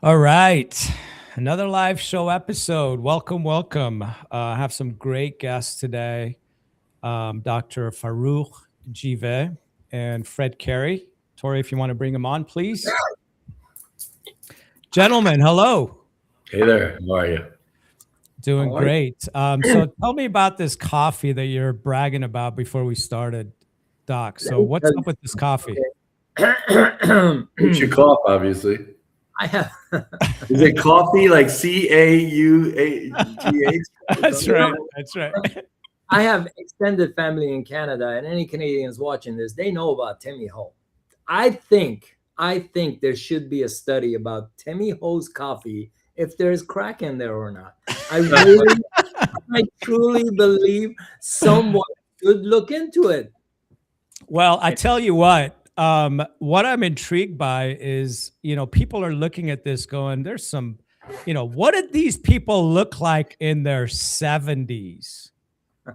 All right. Another live show episode. Welcome, welcome. I have some great guests today. Dr. Farokh Jiveh and Fred Cary. Tori, if you want to bring them on, please. Gentlemen, hello. Hey there. How are you? Doing great. So tell me about this coffee that you're bragging about before we started, Doc. So what's up with this coffee? It's your cough, obviously. I have. Is it coffee like CAUGH? That's right. That's right. I have extended family in Canada, and any Canadians watching this, they know about Timmy Ho. I think there should be a study about Timmy Ho's coffee, if there's crack in there or not. I truly believe someone should look into it. Well, I tell you what I'm intrigued by is, people are looking at this going, there's some, what did these people look like in their 70s?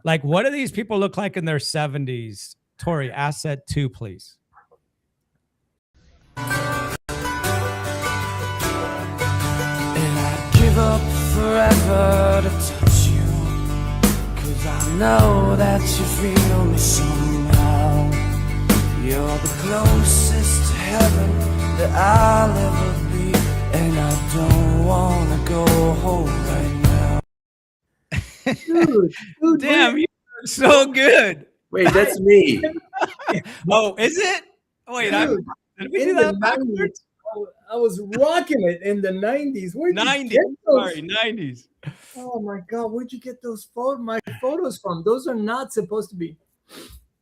Like, what do these people look like in their 70s? Tori, asset 2, please. And I'd give up forever to touch you, 'cause I know that you feel me somehow. You're the closest to heaven that I'll ever be, and I don't wanna go home right now. Dude, Damn, you're so good. Wait, that's me. Oh, is it? Wait, did we do that backwards? I was rocking it in the 90s. Where'd you 90s. get those? Sorry, 90s. Oh my God, where'd you get those my photos from? Those are not supposed to be.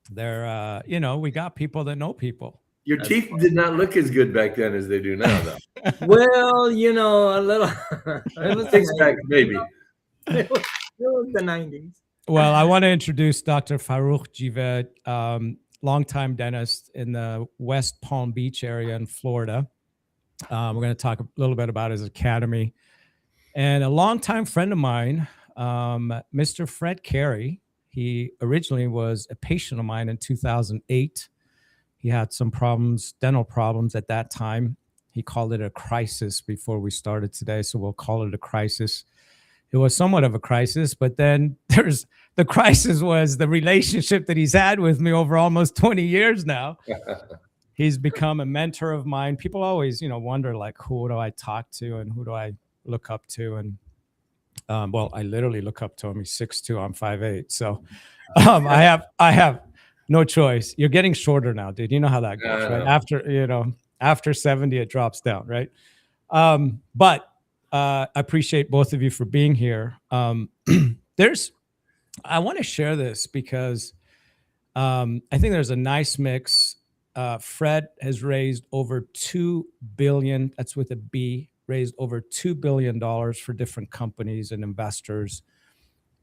They're, we got people that know people. Your teeth did not look as good back then as they do now, though. Well, a little. It was Six pack, maybe. It was the 90s. Well, I want to introduce Dr. Farokh Jiveh, longtime dentist in the West Palm Beach area in Florida. We're going to talk a little bit about his academy. And a longtime friend of mine, Mr. Fred Cary, he originally was a patient of mine in 2008. He had some problems, dental problems at that time. He called it a crisis before we started today, so we'll call it a crisis. It was somewhat of a crisis, but then the crisis was the relationship that he's had with me over almost 20 years now. He's become a mentor of mine. People always, wonder, like, who do I talk to and who do I look up to? And well, I literally look up to him. He's 6'2", I'm 5'8". So I have no choice. You're getting shorter now, dude. You know how that goes, right? After 70, it drops down, right? But I appreciate both of you for being here. I want to share this because I think there's a nice mix. Fred has raised over $2 billion. That's with a B. Raised over $2 billion for different companies and investors.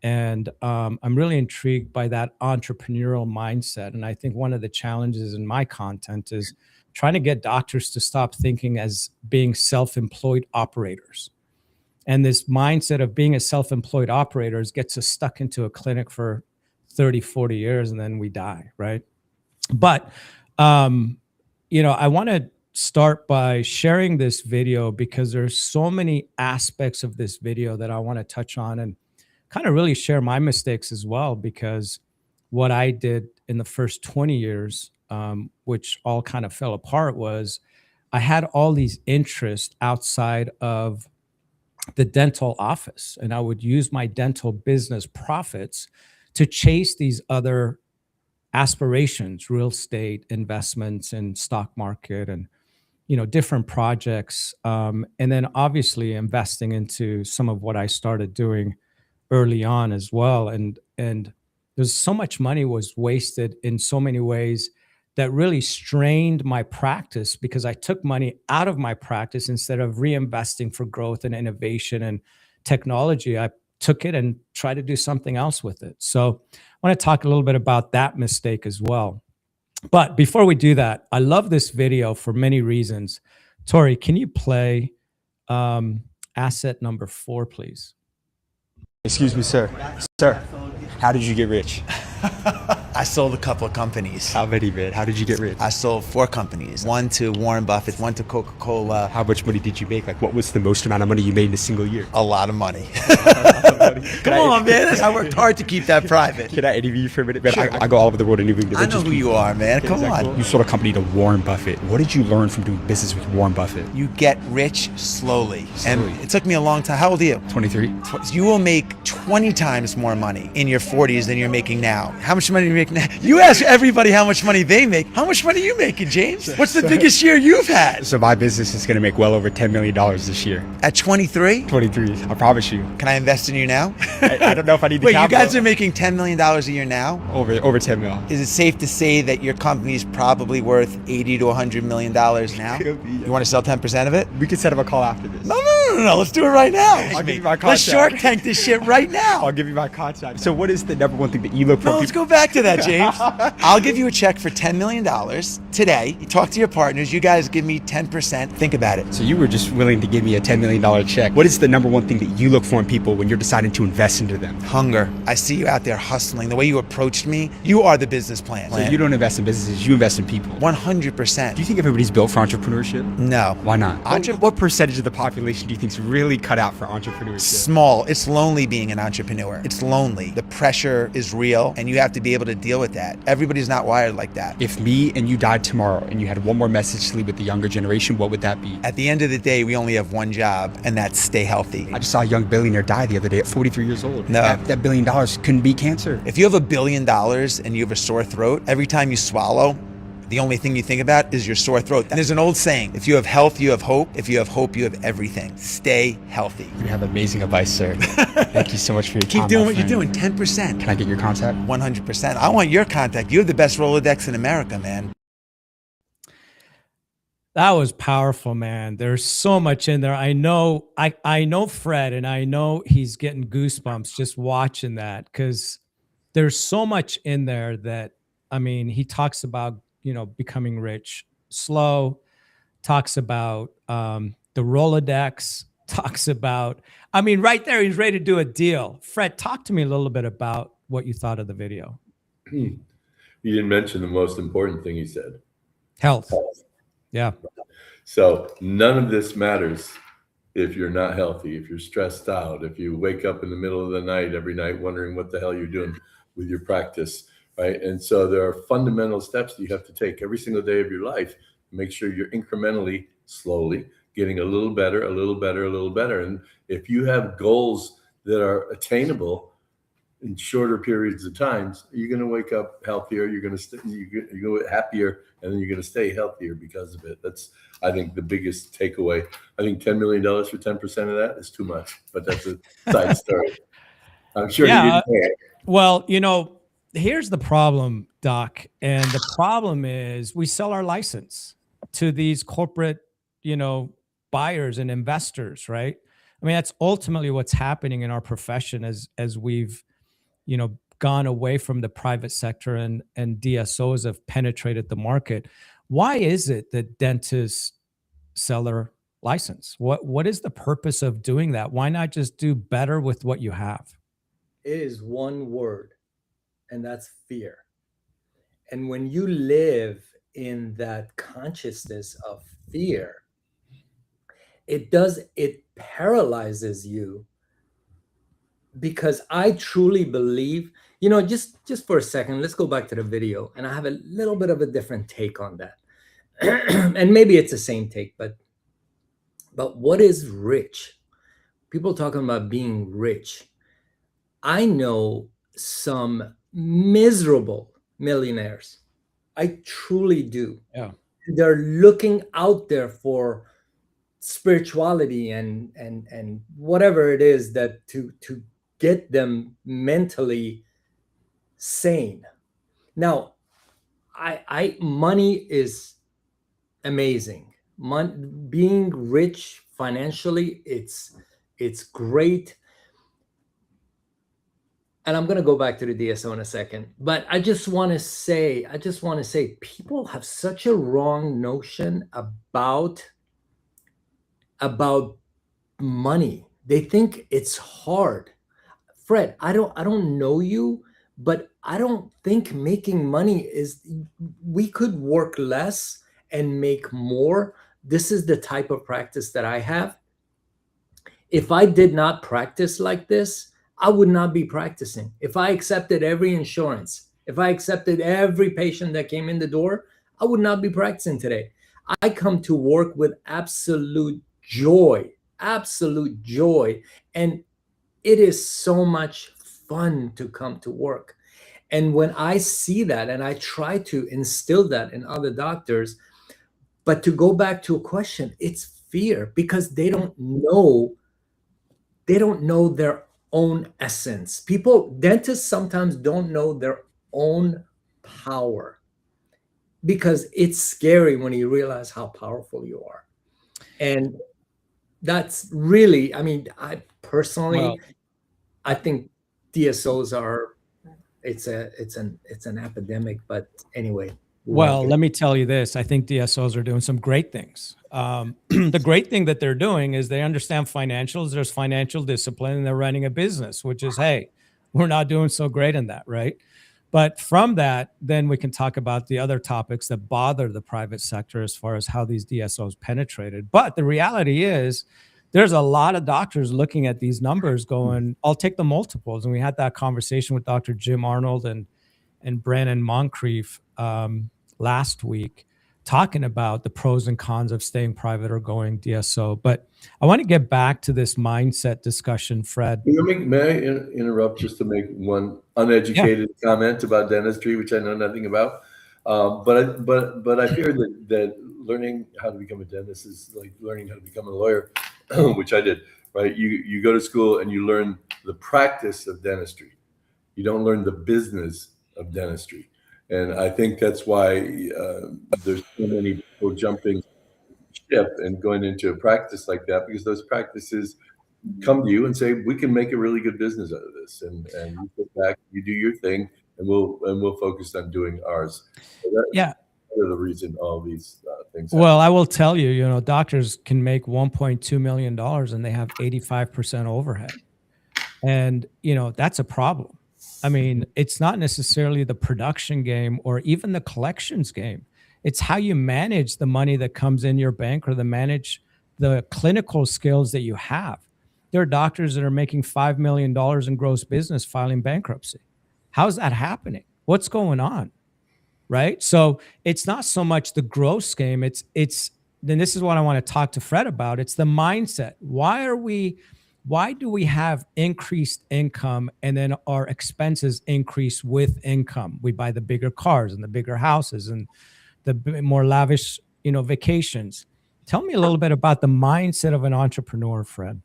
And I'm really intrigued by that entrepreneurial mindset. And I think one of the challenges in my content is trying to get doctors to stop thinking as being self-employed operators. And this mindset of being a self-employed operator gets us stuck into a clinic for 30, 40 years, and then we die, right? But, I want to start by sharing this video because there's so many aspects of this video that I want to touch on and kind of really share my mistakes as well, because what I did in the first 20 years, which all kind of fell apart, was I had all these interests outside of the dental office, and I would use my dental business profits to chase these other aspirations, real estate, investments, and stock market, and different projects, and then obviously investing into some of what I started doing early on as well. And there's so much money was wasted in so many ways that really strained my practice, because I took money out of my practice instead of reinvesting for growth and innovation and technology. I took it and tried to do something else with it. So I want to talk a little bit about that mistake as well. But before we do that, I love this video for many reasons. Tori, can you play asset number 4, please? Excuse me, sir. Sir, how did you get rich? I sold a couple of companies. How many, man? How did you get rich? I sold 4 companies. One to Warren Buffett, one to Coca-Cola. How much money did you make? Like, what was the most amount of money you made in a single year? A lot of money. Come on, man. I worked hard to keep that private. Can I interview you for a minute? Man, Sure. I go all over the world interviewing the I richest know who people. you are, man. Come on. Cool? You sold a company to Warren Buffett. What did you learn from doing business with Warren Buffett? You get rich slowly. And it took me a long time. How old are you? 23. You will make 20 times more money in your 40s than you're making now. How much money do you make now? You ask everybody how much money they make. How much money are you making, James? What's the biggest year you've had? So my business is going to make well over $10 million this year. At 23? 23, I promise you. Can I invest in you now? I don't know if I need the Wait, you capital. guys are making $10 million a year now? Over 10 mil. Is it safe to say that your company's probably worth $80 to $100 million now? Could be, yeah. You want to sell 10% of it? We could set up a call after this. No. Let's do it right now. I'll give you my Let's contact. Shark Tank this shit right now. I'll give you my contact. So what is the number one thing that you look for? No, let's go back to that, James. I'll give you a check for $10 million today. You talk to your partners. You guys give me 10%. Think about it. So you were just willing to give me a $10 million check. What is the number one thing that you look for in people when you're deciding to invest into them? Hunger. I see you out there hustling. The way you approached me, you are the business plan. So you don't invest in businesses, you invest in people. 100%. Do you think everybody's built for entrepreneurship? No. Why not? What percentage of the population do you think is really cut out for entrepreneurship? Small. It's lonely being an entrepreneur. It's lonely. The pressure is real, and you have to be able to deal with that. Everybody's not wired like that. If me and you died tomorrow and you had one more message to leave with the younger generation, what would that be? At the end of the day, we only have one job, and that's stay healthy. I just saw a young billionaire die the other day at 43 years old. No. That $1 billion couldn't be cancer. If you have $1 billion and you have a sore throat, every time you swallow, the only thing you think about is your sore throat. And there's an old saying, if you have health, you have hope. If you have hope, you have everything. Stay healthy. You have amazing advice, sir. Thank you so much for your time. Keep doing my what you're friend. doing, 10%. Can I get your contact? 100%. I want your contact. You have the best Rolodex in America, man. That was powerful, man. There's so much in there. I know Fred, and I know he's getting goosebumps just watching that, because there's so much in there that, I mean, he talks about, becoming rich slow, talks about the Rolodex, talks about, I mean, right there, he's ready to do a deal. Fred, talk to me a little bit about what you thought of the video. You didn't mention the most important thing he said. Health. Yeah. So none of this matters if you're not healthy, if you're stressed out, if you wake up in the middle of the night every night wondering what the hell you're doing with your practice, right? And so there are fundamental steps that you have to take every single day of your life to make sure you're incrementally, slowly getting a little better, a little better, a little better. And if you have goals that are attainable in shorter periods of times, you're going to wake up healthier, you're going to go happier, and then you're going to stay healthier because of it. That's, I think, the biggest takeaway. I think $10 million for 10% of that is too much, but that's a side story. I'm sure he didn't pay it. Well, here's the problem, Doc. And the problem is we sell our license to these corporate, buyers and investors, right? I mean, that's ultimately what's happening in our profession as we've, gone away from the private sector and DSOs have penetrated the market. Why is it that dentists sell their license? What is the purpose of doing that? Why not just do better with what you have? It is one word, and that's fear. And when you live in that consciousness of fear, it paralyzes you, because I truly believe, just for a second, let's go back to the video, and I have a little bit of a different take on that. And maybe it's the same take, but what is rich? People talking about being rich. I know some miserable millionaires. I truly do. Yeah. They're looking out there for spirituality and whatever it is that to get them mentally sane. Now, money is amazing. Being rich financially, it's great. And I'm going to go back to the DSO in a second, but I just want to say people have such a wrong notion about money. They think it's hard. Fred, I don't know you, but I don't think making money is, we could work less and make more. This is the type of practice that I have. If I did not practice like this, I would not be practicing. If I accepted every insurance, if I accepted every patient that came in the door, I would not be practicing today. I come to work with absolute joy, absolute joy. And it is so much fun to come to work. And when I see that, and I try to instill that in other doctors, but to go back to a question, it's fear, because they don't know their own essence. Dentists sometimes don't know their own power, because it's scary when you realize how powerful you are. And that's really, I mean, I personally, Well, I think DSOs are, it's an epidemic, but anyway. Well, let me tell you this. I think DSOs are doing some great things. The great thing that they're doing is they understand financials. There's financial discipline, and they're running a business, which is, hey, we're not doing so great in that, right? But from that, then we can talk about the other topics that bother the private sector as far as how these DSOs penetrated. But the reality is, there's a lot of doctors looking at these numbers going, I'll take the multiples. And we had that conversation with Dr. Jim Arnold and Brandon Moncrief last week, talking about the pros and cons of staying private or going DSO. But I want to get back to this mindset discussion, Fred. May I interrupt just to make one uneducated comment about dentistry, which I know nothing about? But I fear that learning how to become a dentist is like learning how to become a lawyer, which I did. Right? You go to school and you learn the practice of dentistry. You don't learn the business of dentistry. And I think that's why there's so many people jumping ship and going into a practice like that, because those practices come to you and say, we can make a really good business out of this. And you sit back, you do your thing, and we'll focus on doing ours. So that's part of the reason all these things happen. Well, I will tell you, doctors can make $1.2 million and they have 85% overhead. And, that's a problem. I mean, it's not necessarily the production game or even the collections game. It's how you manage the money that comes in your bank, or manage the clinical skills that you have. There are doctors that are making $5 million in gross business filing bankruptcy. How's that happening? What's going on? Right? So it's not so much the gross game. Then this is what I want to talk to Fred about. It's the mindset. Why do we have increased income and then our expenses increase with income? We buy the bigger cars and the bigger houses and the more lavish, vacations. Tell me a little bit about the mindset of an entrepreneur, Fred.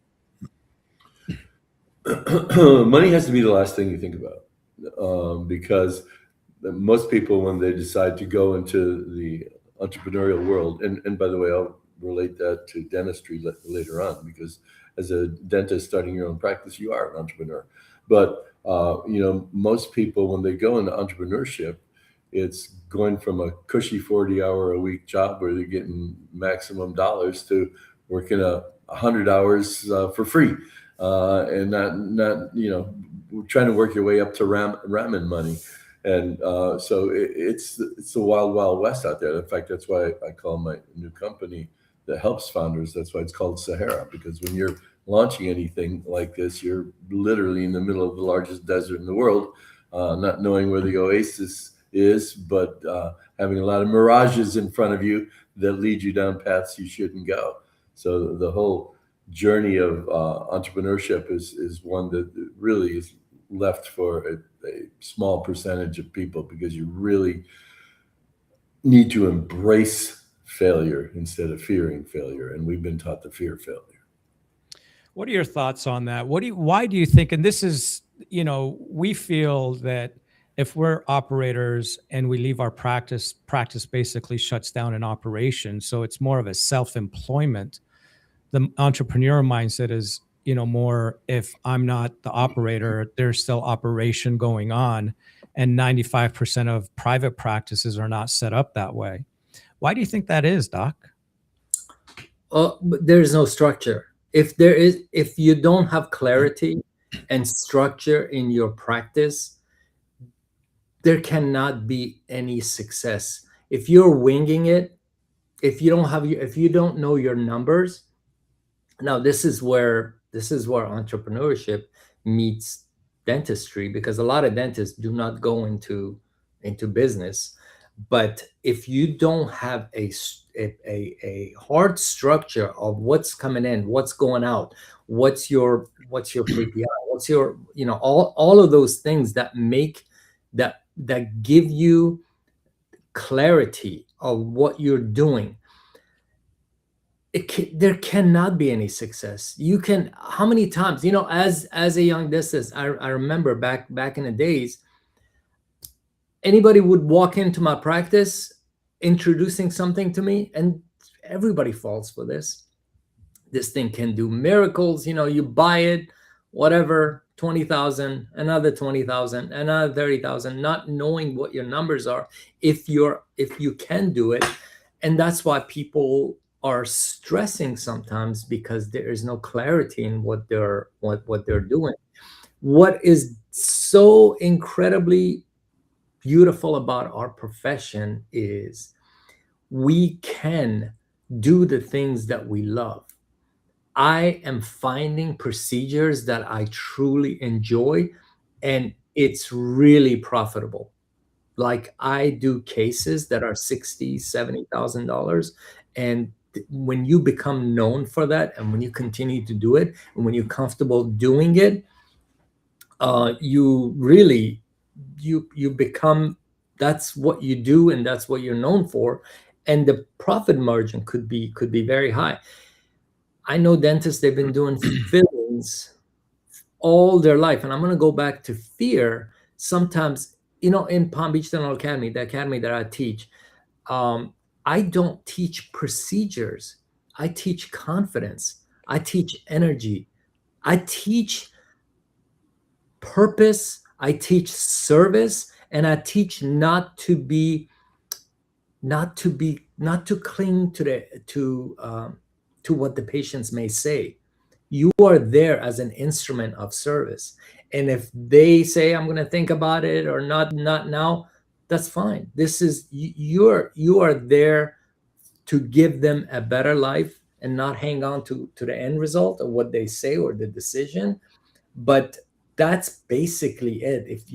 Money has to be the last thing you think about, because most people, when they decide to go into the entrepreneurial world, and by the way, I'll relate that to dentistry later on, because as a dentist starting your own practice, you are an entrepreneur. But most people, when they go into entrepreneurship, it's going from a cushy 40-hour-a-week job where they're getting maximum dollars to working 100 hours for free, and not trying to work your way up to ramen money. And so it's the wild, wild west out there. In fact, that's why I call my new company that helps founders, that's why it's called Sahara, because when you're launching anything like this, you're literally in the middle of the largest desert in the world, not knowing where the oasis is, but having a lot of mirages in front of you that lead you down paths you shouldn't go. So the whole journey of entrepreneurship is one that really is left for a small percentage of people, because you really need to embrace failure instead of fearing failure. And we've been taught to fear failure. What are your thoughts on that? Why do you think, and this is, we feel that if we're operators and we leave our practice basically shuts down an operation. So it's more of a self-employment. The entrepreneur mindset is, more, if I'm not the operator, there's still operation going on. And 95% of private practices are not set up that way. Why do you think that is, Doc? But there's no structure. If you don't have clarity and structure in your practice, there cannot be any success if you're winging it. If you don't know your numbers. Now this is where entrepreneurship meets dentistry, because a lot of dentists do not go into business. But if you don't have a hard structure of what's coming in, what's going out, what's your KPI, what's your, all of those things that make that give you clarity of what you're doing, there cannot be any success. You can, how many times, as a young dentist, I remember back in the days, anybody would walk into my practice introducing something to me, and everybody falls for this. This thing can do miracles. You buy it, whatever, 20,000, another 20,000, another 30,000, not knowing what your numbers are, if you can do it. And that's why people are stressing sometimes, because there is no clarity in what they're doing. What is so incredibly beautiful about our profession is we can do the things that we love. I am finding procedures that I truly enjoy, and it's really profitable. Like, I do cases that are $60,000, $70,000, and when you become known for that, and when you continue to do it, and when you're comfortable doing it, you really you become, that's what you do, and that's what you're known for, and the profit margin could be very high. I know dentists, they've been doing fillings all their life, and I'm going to go back to fear. Sometimes, in Palm Beach Dental Academy, the academy that I teach, I don't teach procedures. I teach confidence. I teach energy. I teach purpose. I teach service, and I teach not to cling to what the patients may say. You are there as an instrument of service. And if they say, I'm going to think about it, or not now, that's fine. This is, you are there to give them a better life, and not hang on to the end result of what they say or the decision. But that's basically it. If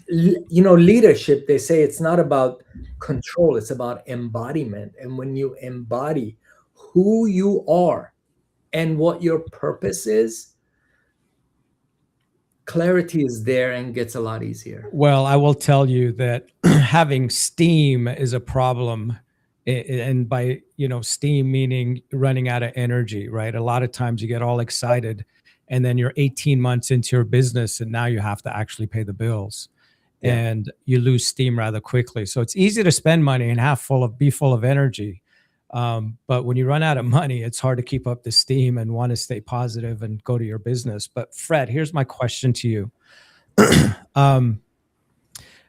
leadership, they say it's not about control, it's about embodiment. And when you embody who you are and what your purpose is, clarity is there and gets a lot easier. Well, I will tell you that having steam is a problem. And by, steam meaning running out of energy, right? A lot of times you get all excited, and then you're 18 months into your business, and now you have to actually pay the bills. Yeah. And you lose steam rather quickly. So it's easy to spend money and be full of energy. But when you run out of money, it's hard to keep up the steam and want to stay positive and go to your business. But Fred, here's my question to you.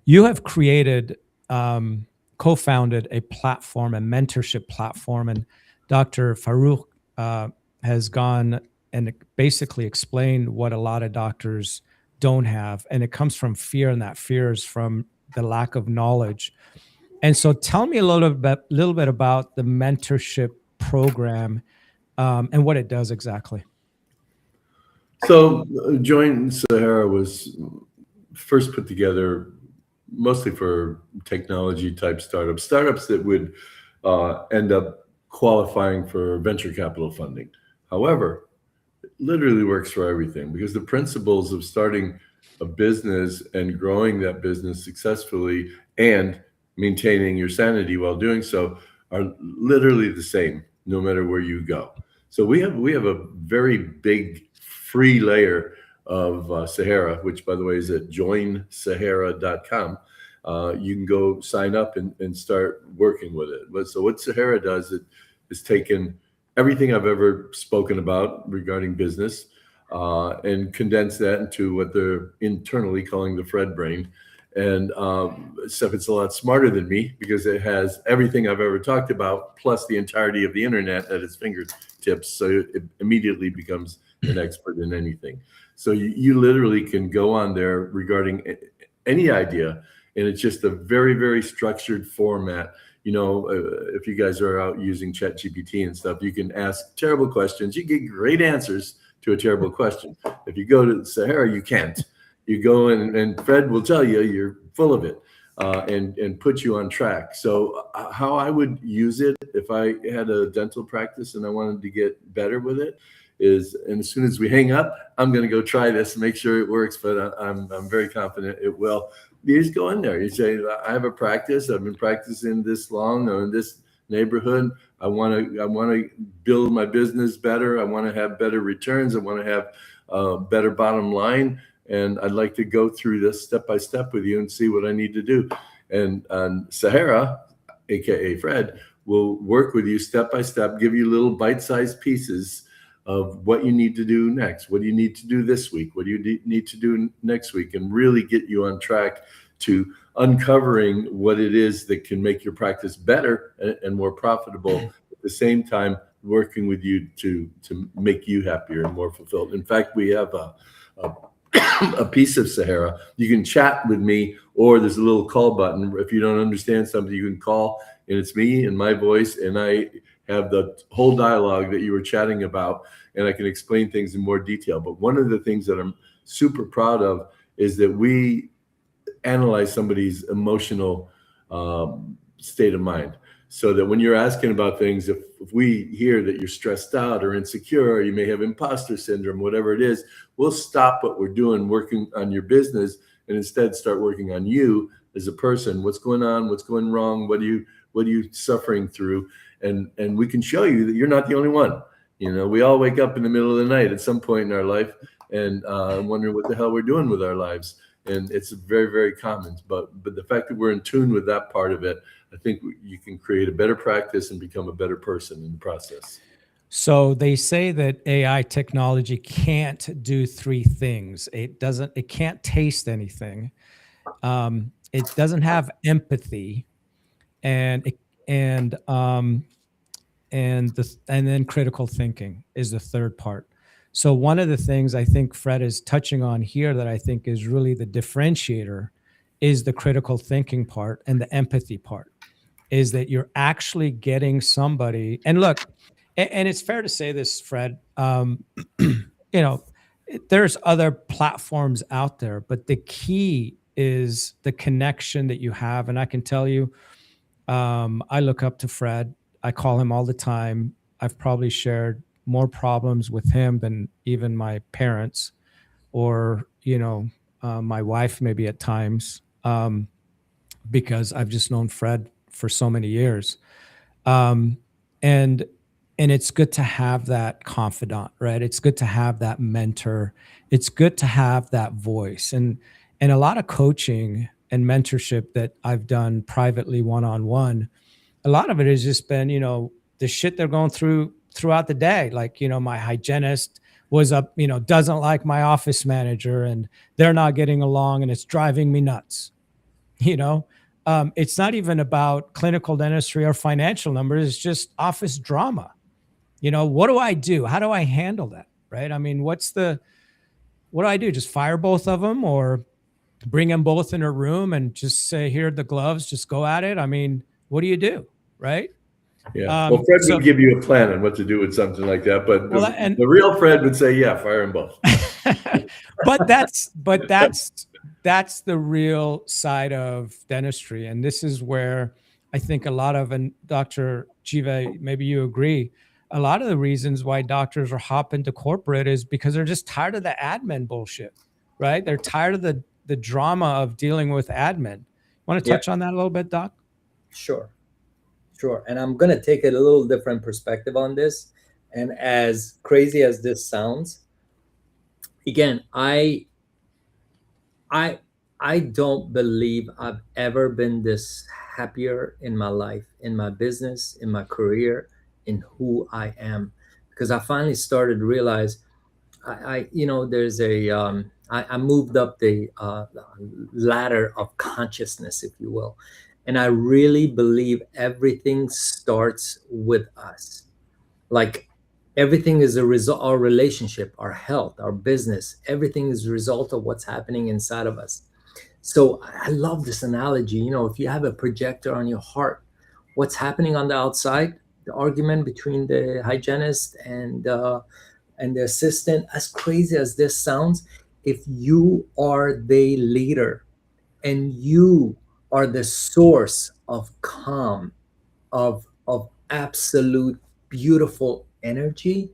You have created, co-founded a platform, a mentorship platform, and Dr. Farokh has gone and basically explained what a lot of doctors don't have. And it comes from fear, and that fear is from the lack of knowledge. And so tell me a little bit about the mentorship program and what it does exactly. So Join Sahara was first put together mostly for technology type startups that would end up qualifying for venture capital funding. However, it literally works for everything, because the principles of starting a business and growing that business successfully and maintaining your sanity while doing so are literally the same no matter where you go. So we have a very big free layer of Sahara, which, by the way, is at joinsahara.com. You can go sign up and start working with it. So what Sahara does, it is taken everything I've ever spoken about regarding business and condense that into what they're internally calling the Fred brain. And stuff, it's a lot smarter than me, because it has everything I've ever talked about, plus the entirety of the internet at its fingertips. So it immediately becomes an expert in anything. So you literally can go on there regarding any idea, and it's just a very, very structured format. If you guys are out using ChatGPT and stuff, you can ask terrible questions. You get great answers to a terrible question. If you go to Sahara, you can't. You go in, and Fred will tell you you're full of it, and put you on track. So how I would use it if I had a dental practice and I wanted to get better with it is, and as soon as we hang up, I'm going to go try this and make sure it works. But I'm very confident it will. You just go in there. You say, I have a practice. I've been practicing this long in this neighborhood. I want to build my business better. I want to have better returns. I want to have a better bottom line. And I'd like to go through this step by step with you and see what I need to do. And Sahara, AKA Fred, will work with you step by step, give you little bite-sized pieces of what you need to do next. What do you need to do this week? What do you need to do next week? And really get you on track to uncovering what it is that can make your practice better and more profitable. At the same time, working with you to make you happier and more fulfilled. In fact, we have a piece of Sahara. You can chat with me, or there's a little call button. If you don't understand something, you can call, and it's me and my voice, and I have the whole dialogue that you were chatting about, and I can explain things in more detail. But one of the things that I'm super proud of is that we analyze somebody's emotional state of mind, so that when you're asking about things, if we hear that you're stressed out or insecure, or you may have imposter syndrome, whatever it is, we'll stop what we're doing, working on your business, and instead start working on you as a person. What's going on? What's going wrong? What are you suffering through? And we can show you that you're not the only one. We all wake up in the middle of the night at some point in our life and wondering what the hell we're doing with our lives. And it's very, very common. But the fact that we're in tune with that part of it, I think you can create a better practice and become a better person in the process. So they say that AI technology can't do three things. It can't taste anything. It doesn't have empathy, and then critical thinking is the third part. So one of the things I think Fred is touching on here that I think is really the differentiator is the critical thinking part and the empathy part, is that you're actually getting somebody. And look, and it's fair to say this, Fred, there's other platforms out there, but the key is the connection that you have. And I can tell you, I look up to Fred. I call him all the time. I've probably shared more problems with him than even my parents or, my wife maybe at times, because I've just known Fred for so many years. And it's good to have that confidant, right? It's good to have that mentor. It's good to have that voice. And a lot of coaching and mentorship that I've done privately one-on-one, a lot of it has just been, the shit they're going throughout the day. Like, my hygienist doesn't like my office manager and they're not getting along and it's driving me nuts. It's not even about clinical dentistry or financial numbers. It's just office drama. What do I do? How do I handle that? Right. I mean, what do I do? Just fire both of them or bring them both in a room and just say, here are the gloves, just go at it. I mean, what do you do? Right. Yeah. Well, Fred would give you a plan on what to do with something like that, but the real Fred would say, yeah, fire them both. but that's the real side of dentistry. And this is where I think a lot of, and Dr. Jiveh, maybe you agree, a lot of the reasons why doctors are hopping to corporate is because they're just tired of the admin bullshit, right? They're tired of the drama of dealing with admin. Want to touch on that a little bit, Doc? Sure. And I'm going to take a little different perspective on this. And as crazy as this sounds, again, I don't believe I've ever been this happier in my life, in my business, in my career, in who I am, because I finally started to realize I moved up the ladder of consciousness, if you will. And I really believe everything starts with us. Like, Everything is a result. Our relationship, our health, our business, everything is a result of what's happening inside of us. So I love this analogy. You know, if you have a projector on your heart, what's happening on the outside, the argument between the hygienist and the assistant, as crazy as this sounds, if you are the leader and you are the source of calm, of absolute beautiful energy,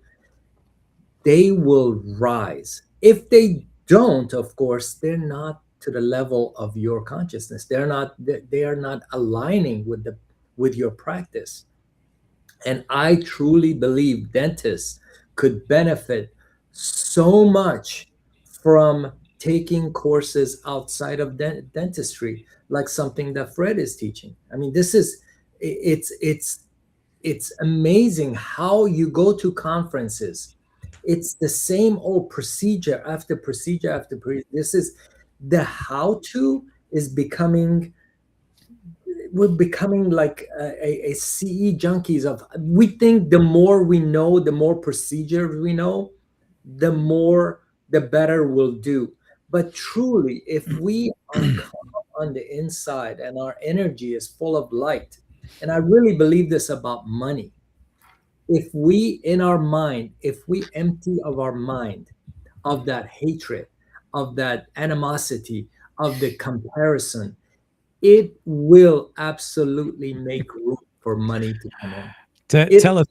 they will rise. If they don't, of course, they're not to the level of your consciousness. They are not aligning with your practice. And I truly believe dentists could benefit so much from taking courses outside of dentistry, like something that Fred is teaching. I mean, it's amazing how you go to conferences. It's the same old procedure after procedure after procedure. This is the how to is becoming, we're becoming like a CE junkies of, we think the more we know, the more procedures we know, the better we'll do. But truly, if we are calm on the inside and our energy is full of light, and I really believe this about money, if we in our mind, if we empty of our mind of that hatred, of that animosity, of the comparison, it will absolutely make room for money to come in. Tell a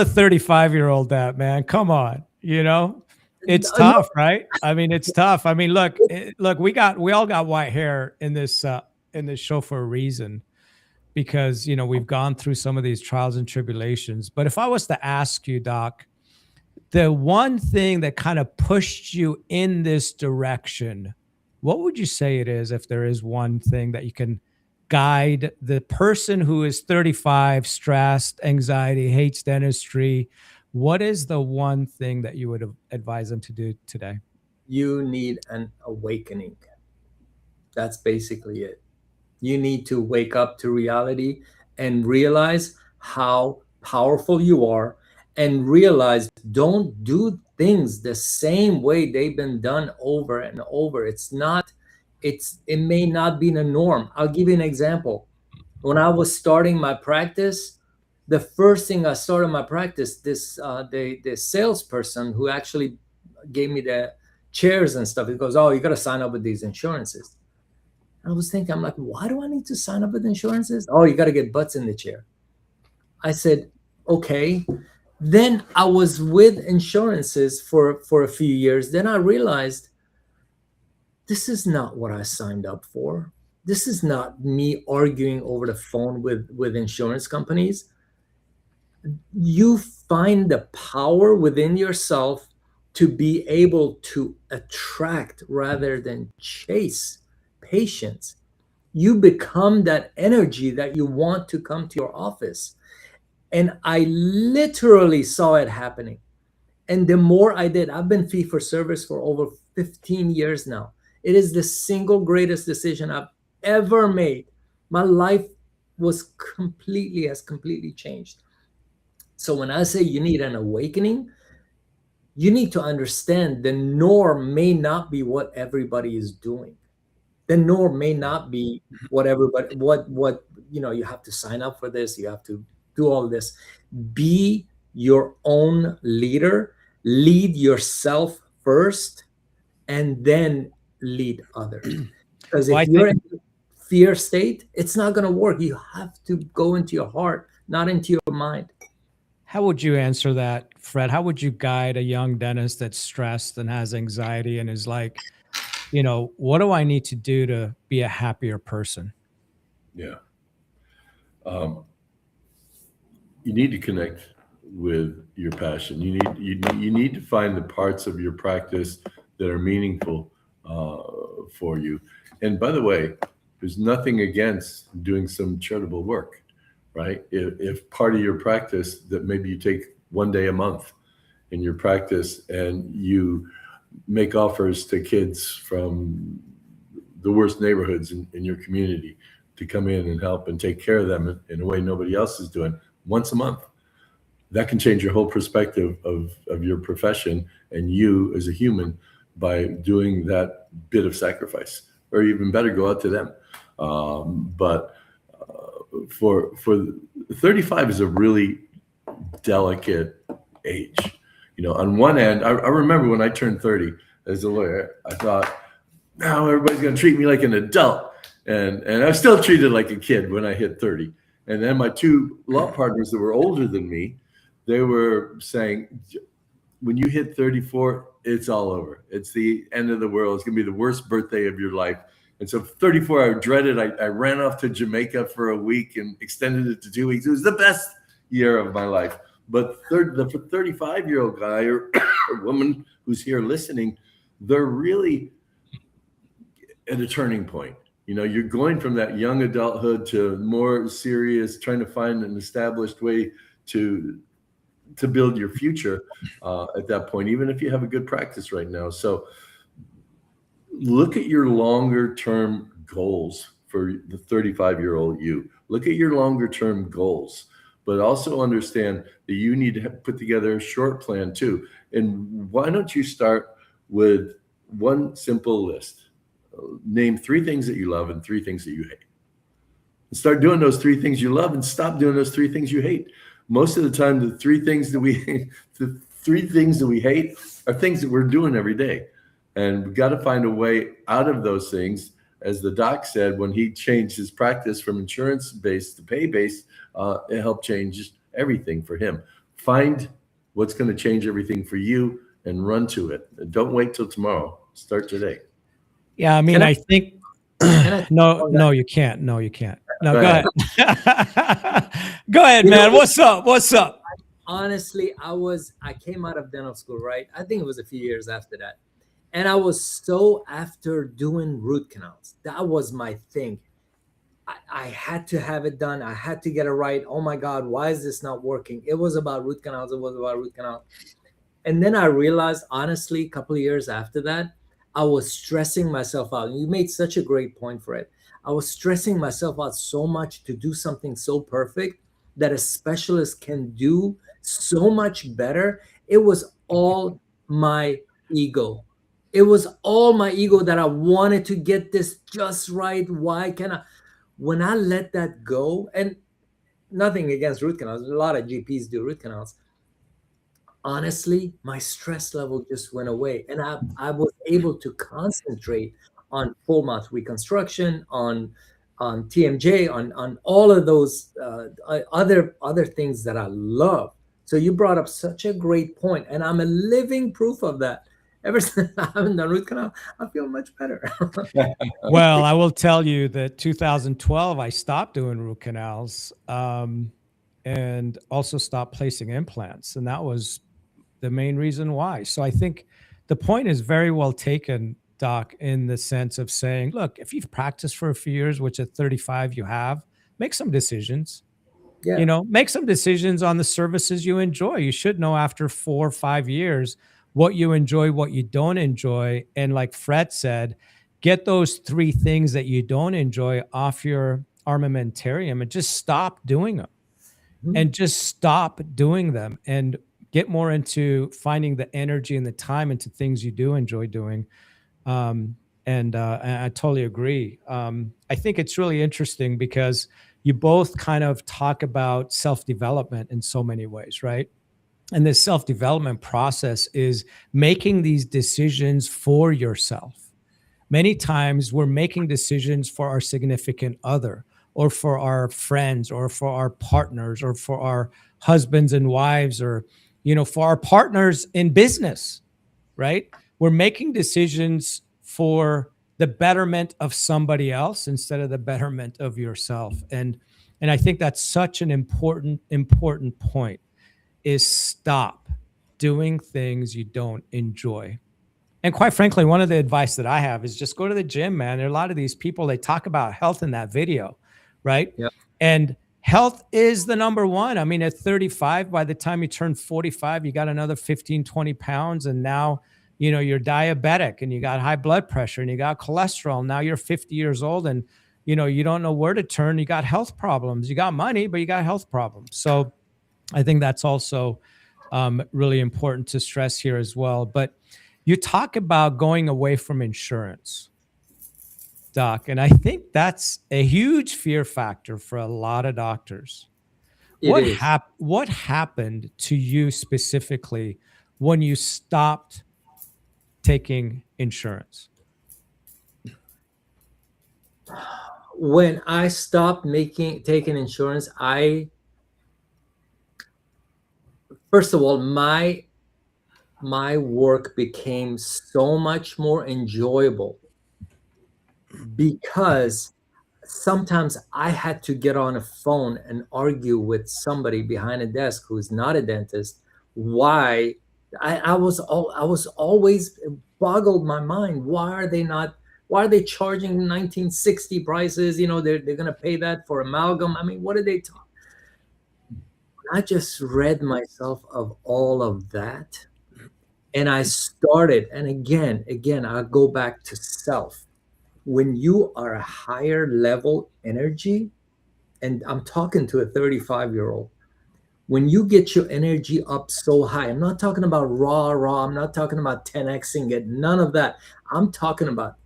35-year-old that, man. Come on, you know, it's tough, right? I mean, it's tough. I mean, look, we all got white hair in this show for a reason, because, you know, we've gone through some of these trials and tribulations. But if I was to ask you, Doc, the one thing that kind of pushed you in this direction, what would you say it is, if there is one thing that you can guide the person who is 35, stressed, anxiety, hates dentistry? What is the one thing that you would advise them to do today? You need an awakening. That's basically it. You need to wake up to reality and realize how powerful you are, and realize don't do things the same way they've been done over and over. It may not be the norm. I'll give you an example. When I was starting my practice, the first thing I started my practice, the salesperson who actually gave me the chairs and stuff, he goes, "Oh, you got to sign up with these insurances." I was thinking, I'm like, why do I need to sign up with insurances? "Oh, you got to get butts in the chair." I said, okay. Then I was with insurances for a few years. Then I realized this is not what I signed up for. This is not me arguing over the phone with insurance companies. You find the power within yourself to be able to attract rather than chase patients. You become that energy that you want to come to your office. And I literally saw it happening. And the more I did, I've been fee for service for over 15 years now. It is the single greatest decision I've ever made. My life has completely changed. So when I say you need an awakening, you need to understand the norm may not be what everybody is doing. The norm may not be what everybody, you have to sign up for this, you have to do all this. Be your own leader, lead yourself first, and then lead others. Because if you're in a fear state, it's not going to work. You have to go into your heart, not into your mind. How would you answer that, Fred? How would you guide a young dentist that's stressed and has anxiety and is like, you know, what do I need to do to be a happier person? Yeah. You need to connect with your passion. You need to find the parts of your practice that are meaningful for you. And by the way, there's nothing against doing some charitable work, right? If part of your practice that maybe you take one day a month in your practice and you make offers to kids from the worst neighborhoods in your community to come in and help and take care of them in a way nobody else is doing once a month. that can change your whole perspective of your profession and you as a human by doing that bit of sacrifice, or even better, go out to them. But for 35 is a really delicate age. You know, on one end, I remember when I turned 30 as a lawyer, I thought, now everybody's going to treat me like an adult. And I was still treated like a kid when I hit 30. And then my two law partners that were older than me, they were saying, when you hit 34, it's all over. It's the end of the world. It's going to be the worst birthday of your life. And so 34, I dreaded. I ran off to Jamaica for a week and extended it to 2 weeks. It was the best year of my life. But the 35-year-old guy or woman who's here listening, they're really at a turning point. You know, you're going from that young adulthood to more serious, trying to find an established way to build your future at that point, even if you have a good practice right now. So look at your longer term goals for the 35-year-old you. Look at your longer term goals, but also understand that you need to put together a short plan too. And why don't you start with one simple list? Name 3 things that you love and 3 things that you hate. And start doing those 3 things you love and stop doing those 3 things you hate. Most of the time, the 3 things that we hate are things that we're doing every day. And we've got to find a way out of those things. As the doc said, when he changed his practice from insurance-based to pay-based, it helped change everything for him. Find what's going to change everything for you and run to it. And don't wait till tomorrow. Start today. Yeah, I mean, I think no, you can't. No, you can't. No, go ahead. Go ahead, man. What's up? Honestly, I came out of dental school, right? I think it was a few years after that. And I was so after doing root canals. That was my thing. I had to have it done. I had to get it right. Oh my God, why is this not working? It was about root canals. And then I realized, honestly, a couple of years after that, I was stressing myself out. And you made such a great point, Fred. I was stressing myself out so much to do something so perfect that a specialist can do so much better. It was all my ego. It was all my ego that I wanted to get this just right. Why can't I? When I let that go, and nothing against root canals, a lot of GPs do root canals. Honestly, my stress level just went away, and I was able to concentrate on full mouth reconstruction, on TMJ, on all of those other things that I love. So you brought up such a great point, and I'm a living proof of that. Ever since I haven't done root canal, I feel much better. Well, I will tell you that 2012, I stopped doing root canals and also stopped placing implants. And that was the main reason why. So I think the point is very well taken, Doc, in the sense of saying, look, if you've practiced for a few years, which at 35 you have, make some decisions. Yeah. You know, make some decisions on the services you enjoy. You should know after 4 or 5 years what you enjoy, what you don't enjoy. And like Fred said, get those 3 things that you don't enjoy off your armamentarium and just stop doing them. And just stop doing them and get more into finding the energy and the time into things you do enjoy doing. And I totally agree. I think it's really interesting because you both kind of talk about self-development in so many ways, right? And this self-development process is making these decisions for yourself. Many times we're making decisions for our significant other or for our friends or for our partners or for our husbands and wives or, you know, for our partners in business, right? We're making decisions for the betterment of somebody else instead of the betterment of yourself. And I think that's such an important point. Is stop doing things you don't enjoy. And quite frankly, one of the advice that I have is just go to the gym, man. There are a lot of these people, they talk about health in that video, right? Yep. And health is the number one. I mean, at 35, by the time you turn 45, you got another 15, 20 pounds. And now, you know, you're diabetic and you got high blood pressure and you got cholesterol. Now you're 50 years old and, you know, you don't know where to turn. You got health problems. You got money, but you got health problems. So I think that's also really important to stress here as well. But you talk about going away from insurance, Doc, and I think that's a huge fear factor for a lot of doctors. It is. What happened to you specifically when you stopped taking insurance? When I stopped taking insurance, first of all, my work became so much more enjoyable because sometimes I had to get on a phone and argue with somebody behind a desk who's not a dentist. Why I was always boggled my mind. Why are they charging 1960 prices? They're going to pay that for amalgam. I mean, what are they talking? I just read myself of all of that. And I started, and again, I'll go back to self. When you are a higher level energy, and I'm talking to a 35-year-old, when you get your energy up so high, I'm not talking about raw, I'm not talking about 10xing it, none of that. I'm talking about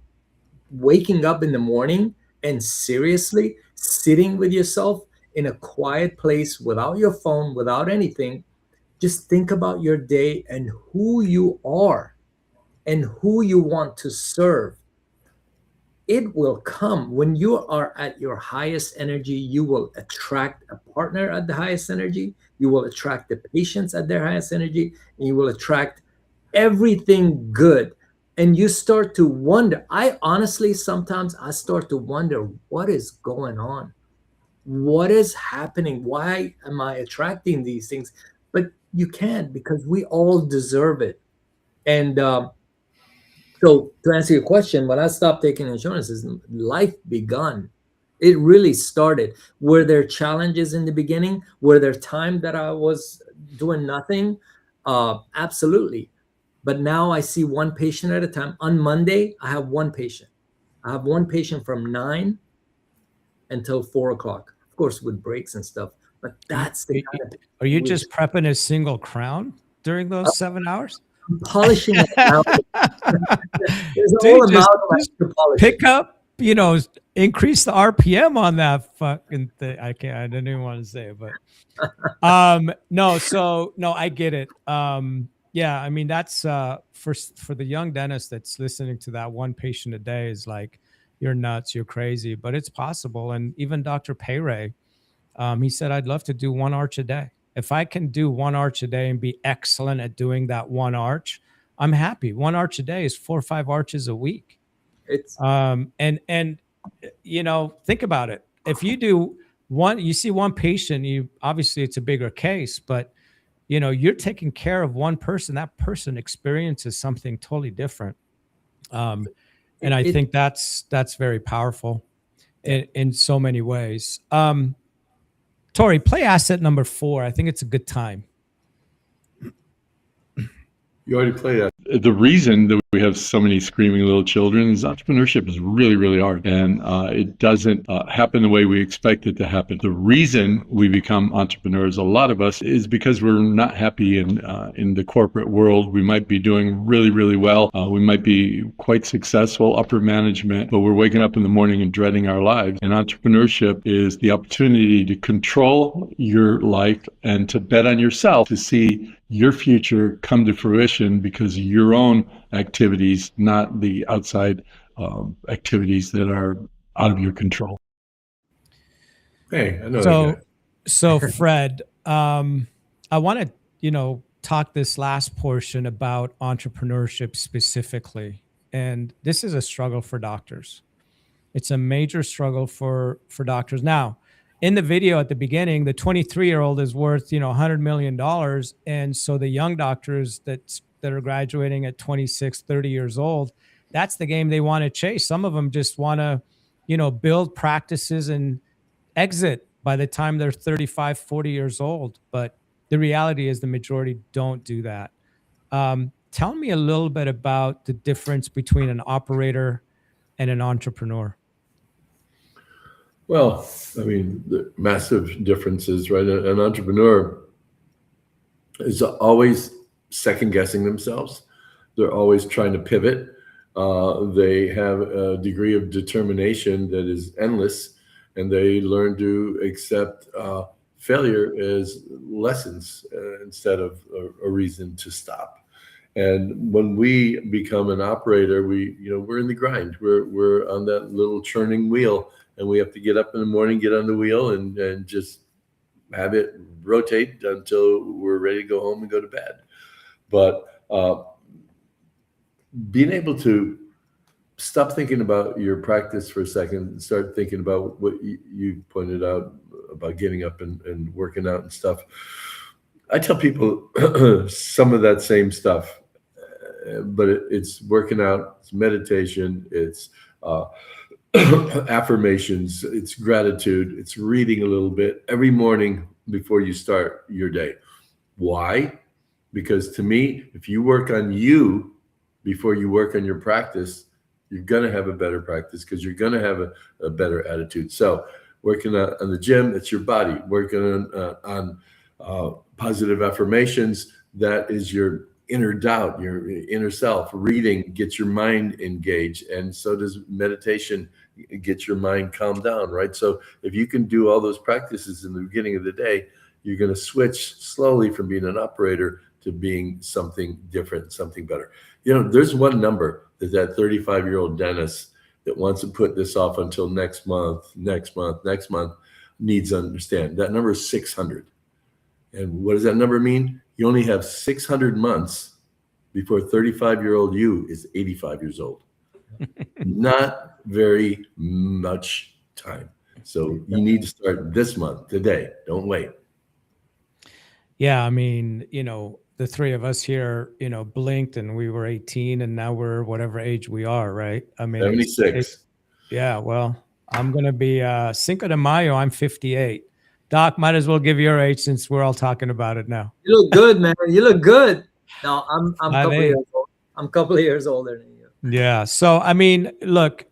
waking up in the morning and seriously sitting with yourself in a quiet place without your phone, without anything. Just think about your day and who you are and who you want to serve. It will come. When you are at your highest energy, you will attract a partner at the highest energy. You will attract the patients at their highest energy, and you will attract everything good. And you start to wonder. Sometimes I start to wonder, what is going on? What is happening? Why am I attracting these things? But you can't, because we all deserve it. And so to answer your question, when I stopped taking insurances, life begun. It really started. Were there challenges in the beginning? Were there times that I was doing nothing? Absolutely. But now I see one patient at a time. On Monday, I have one patient. I have one patient from 9 until 4 o'clock. Of course, with breaks and stuff. But that's the kind of. Are you just prepping a single crown during those 7 hours? I'm polishing it out. There's a Dude, whole amount to polish. Pick up, increase the RPM on that fucking thing. I didn't even want to say it, but no, I get it. Yeah, I mean, that's for the young dentist that's listening to that, one patient a day is like, you're nuts, you're crazy, but it's possible. And even Dr. Payray, he said, I'd love to do one arch a day. If I can do one arch a day and be excellent at doing that one arch, I'm happy. One arch a day is 4 or 5 arches a week. It's and think about it. If you do one, you see one patient, obviously it's a bigger case, but you're taking care of one person. That person experiences something totally different. And I think that's very powerful in so many ways. Tori, play asset number 4. I think it's a good time. You already played that. The reason that we have so many screaming little children is entrepreneurship is really, really hard. And it doesn't happen the way we expect it to happen. The reason we become entrepreneurs, a lot of us, is because we're not happy in the corporate world. We might be doing really, really well. We might be quite successful, upper management, but we're waking up in the morning and dreading our lives. And entrepreneurship is the opportunity to control your life and to bet on yourself to see your future come to fruition because of your own activities, not the outside activities that are out of your control. Hey, I know that guy. So Fred, I want to, talk this last portion about entrepreneurship specifically. And this is a struggle for doctors. It's a major struggle for doctors. Now, in the video at the beginning, the 23-year-old is worth, $100 million. And so the young doctors that are graduating at 26, 30 years old, that's the game they want to chase. Some of them just want to, build practices and exit by the time they're 35, 40 years old. But the reality is the majority don't do that. Tell me a little bit about the difference between an operator and an entrepreneur. Well, I mean, the massive differences, right? An entrepreneur is always second guessing themselves. They're always trying to pivot. They have a degree of determination that is endless, and they learn to accept failure as lessons instead of a reason to stop. And when we become an operator, we're in the grind. We're on that little churning wheel, and we have to get up in the morning, get on the wheel, and just have it rotate until we're ready to go home and go to bed. But being able to stop thinking about your practice for a second and start thinking about what you pointed out about getting up and working out and stuff. I tell people some of that same stuff, but it's working out, it's meditation, it's affirmations, it's gratitude, it's reading a little bit every morning before you start your day. Why? Because to me, if you work on you before you work on your practice, you're going to have a better practice because you're going to have a better attitude. So working on the gym, that's your body. Working on positive affirmations, that is your inner doubt, your inner self. Reading gets your mind engaged, and so does meditation get your mind calmed down, right? So if you can do all those practices in the beginning of the day, you're going to switch slowly from being an operator to being something different, something better. There's one number that 35-year-old dentist that wants to put this off until next month needs to understand. That number is 600. And what does that number mean? You only have 600 months before 35-year-old you is 85 years old. Not very much time. So you need to start this month, today. Don't wait. Yeah, I mean, the three of us here, blinked and we were 18 and now we're whatever age we are, right? I mean, 76. Yeah, well, I'm going to be Cinco de Mayo, I'm 58. Doc, might as well give your age since we're all talking about it now. You look good, man. You look good. No, I'm a couple of Age. years old. I'm a couple of years older than you. Yeah. So, I mean, look,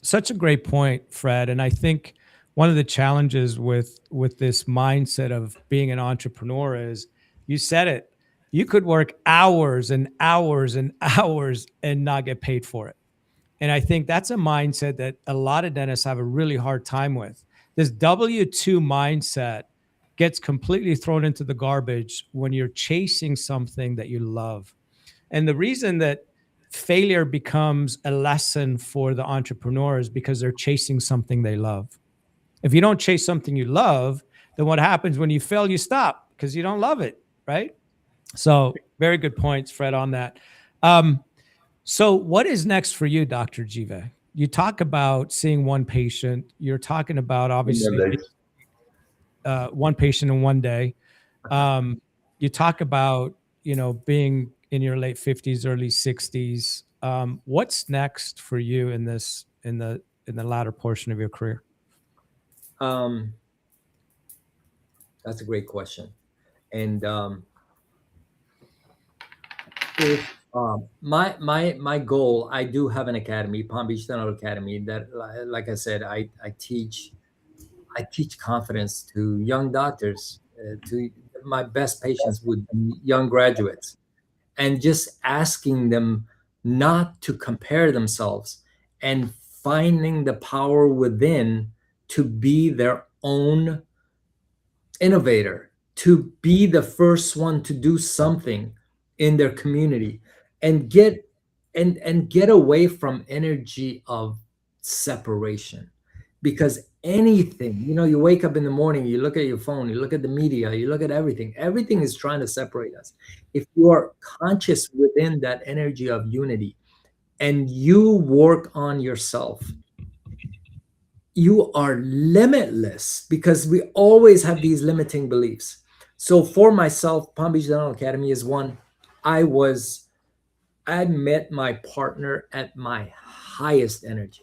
such a great point, Fred. And I think one of the challenges with this mindset of being an entrepreneur is, you said it, you could work hours and hours and hours and not get paid for it. And I think that's a mindset that a lot of dentists have a really hard time with. This W-2 mindset gets completely thrown into the garbage when you're chasing something that you love. And the reason that failure becomes a lesson for the entrepreneur is because they're chasing something they love. If you don't chase something you love, then what happens when you fail, you stop because you don't love it, right? So very good points, Fred, on that. So what is next for you, Dr. Jiveh? You talk about seeing one patient. You're talking about, obviously, one patient in one day. You talk about, being in your late 50s, early 60s. What's next for you in the latter portion of your career? That's a great question. And if my goal, I do have an academy, Palm Beach Dental Academy, that, like I said, I teach confidence to young doctors. To my best patients would be young graduates, and just asking them not to compare themselves and finding the power within to be their own innovator, to be the first one to do something in their community, and get away from energy of separation. Because anything, you wake up in the morning, you look at your phone, you look at the media, you look at everything is trying to separate us. If you are conscious within that energy of unity and you work on yourself, you are limitless, because we always have these limiting beliefs. So for myself, Palm Beach Dental Academy is one. I met my partner at my highest energy.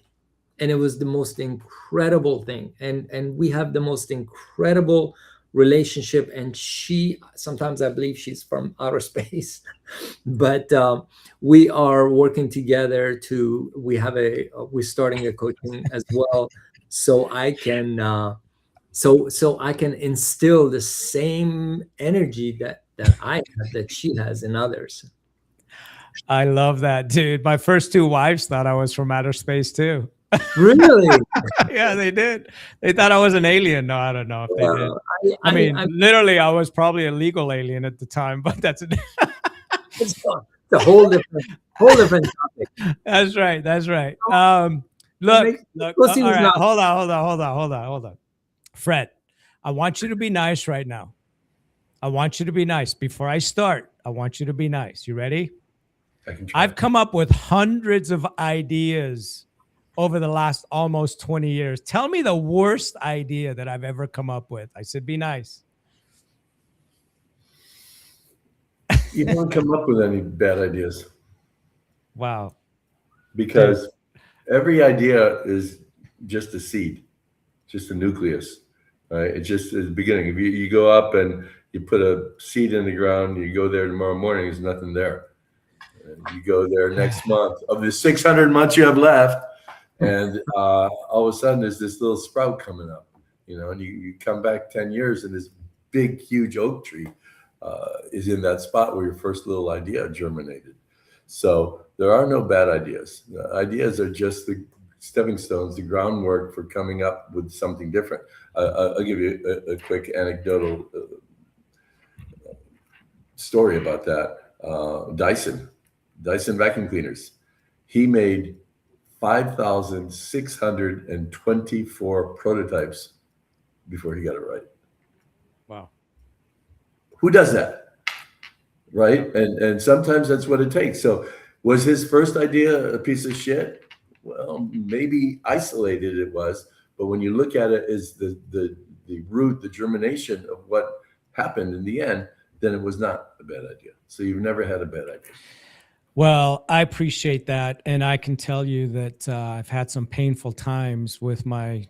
And it was the most incredible thing. And we have the most incredible relationship. And sometimes I believe she's from outer space, but we are working together we're starting a coaching as well. So I can instill the same energy that that I have that she has in others. I love that, dude. My first two wives thought I was from outer space too. Really? Yeah, they did. They thought I was an alien. No, I don't know if they did. Well, I mean, literally, I was probably a legal alien at the time, but that's it's a whole different topic. that's right. That's right. Let's Look. see All who's right, not. hold on. Fred, I want you to be nice right now. I want you to be nice. Before I start, I want you to be nice. You ready? I can try. I've come up with hundreds of ideas over the last almost 20 years. Tell me the worst idea that I've ever come up with. I said, be nice. You don't come up with any bad ideas, Wow. because every idea is just a seed, just a nucleus, right? It's just the beginning. If you go up and you put a seed in the ground, you go there tomorrow morning, there's nothing there. And you go there next month. Of the 600 months you have left, and all of a sudden there's this little sprout coming up, and you come back 10 years and this big, huge oak tree is in that spot where your first little idea germinated. So there are no bad ideas. Ideas are just the stepping stones, the groundwork for coming up with something different. I'll give you a quick anecdotal story about that. Dyson vacuum cleaners. He made 5,624 prototypes before he got it right. Wow. Who does that? Right? And sometimes that's what it takes. So was his first idea a piece of shit? Well, maybe isolated it was, but when you look at it as the root, the germination of what happened in the end, then it was not a bad idea. So you've never had a bad idea. Well, I appreciate that. And I can tell you that I've had some painful times with my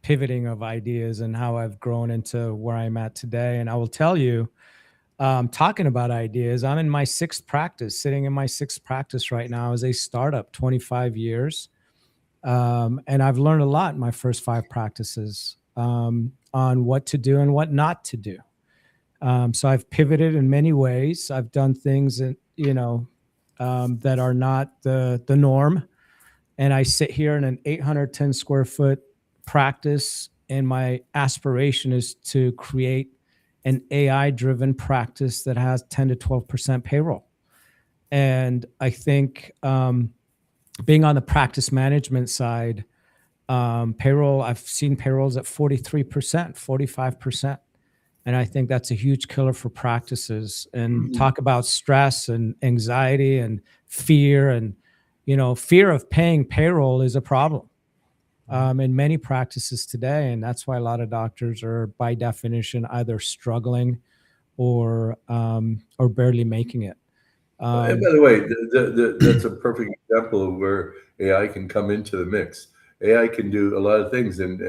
pivoting of ideas and how I've grown into where I'm at today. And I will tell you, talking about ideas, I'm in my sitting in my sixth practice right now as a startup, 25 years. And I've learned a lot in my first 5 practices on what to do and what not to do. So I've pivoted in many ways. I've done things that, that are not the norm. And I sit here in an 810 square foot practice. And my aspiration is to create an AI-driven practice that has 10 to 12% payroll. And I think being on the practice management side, payroll, I've seen payrolls at 43%, 45%. And I think that's a huge killer for practices. And talk about stress and anxiety and fear. And, fear of paying payroll is a problem in many practices today. And that's why a lot of doctors are, by definition, either struggling or barely making it. And by the way, that's a perfect example of where AI can come into the mix. AI can do a lot of things, and